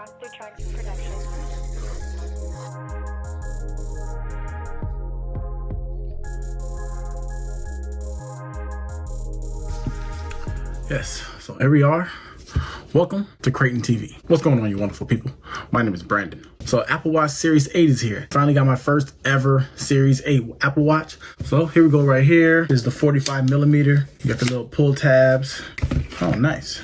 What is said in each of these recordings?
Monster Trucks production. Yes, so here we are. Welcome to CraytonTv. What's going on, you wonderful people? My name is Brandon. So Apple Watch Series 8 is here. Finally got my first ever Series 8 Apple Watch. So here we go right here. This is the 45 millimeter. You got the little pull tabs. Oh, nice.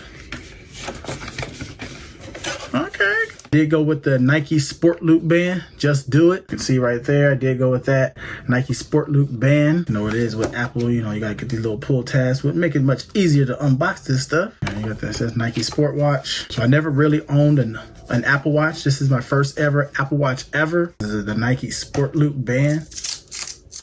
Okay. Did go with the Nike Sport Loop band. Just do it. You can see right there. I did go with that Nike Sport Loop band. You know what it is with Apple. You know, you gotta get these little pull tabs. Would make it much easier to unbox this stuff. And you got that, says Nike Sport Watch. So I never really owned an Apple Watch. This is my first ever Apple Watch ever. This is the Nike Sport Loop band.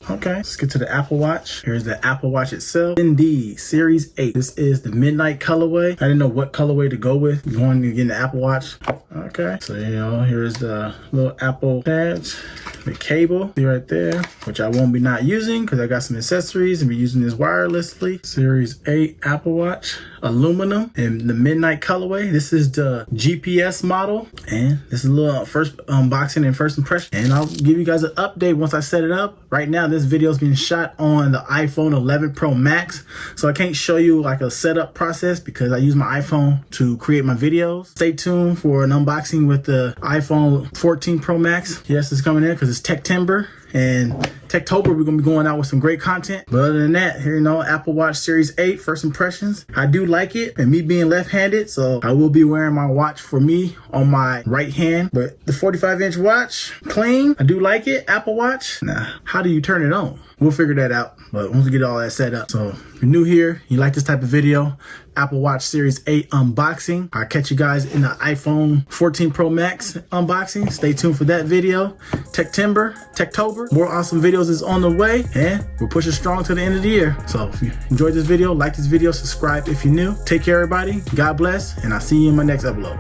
Okay, let's get to the Apple Watch. Here's the Apple Watch itself. Indeed, Series 8. This is the midnight colorway. I didn't know what colorway to go with. Going to get the Apple Watch. Okay, so you know, here's the little Apple tabs, the cable, see right there, which I won't be not using because I got some accessories and be using this wirelessly. Series 8 Apple Watch, aluminum in the midnight colorway. This is the GPS model, and this is a little first unboxing and first impression. And I'll give you guys an update once I set it up. Right now, this video is being shot on the iPhone 11 Pro Max, so I can't show you like a setup process because I use my iPhone to create my videos. Stay tuned for an unboxing with the iPhone 14 Pro Max. Yes, it's coming in because it's TechTember and TechTober. We're gonna be going out with some great content. But other than that, here you know, Apple Watch Series 8 first impressions. I do like it, and me being left-handed, so I will be wearing my watch for me on my right hand. But the 45-inch watch, clean. I do like it. Apple Watch. Now, how do you turn it on? We'll figure that out. But once we get all that set up. So if you're new here, you like this type of video, Apple Watch Series 8 unboxing. I'll catch you guys in the iPhone 14 Pro Max unboxing. Stay tuned for that video. TechTember, more awesome videos is on the way, and we're pushing strong to the end of the year. So if you enjoyed this video, like this video, subscribe if you're new. Take care, everybody. God bless, and I'll see you in my next upload.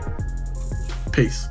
Peace.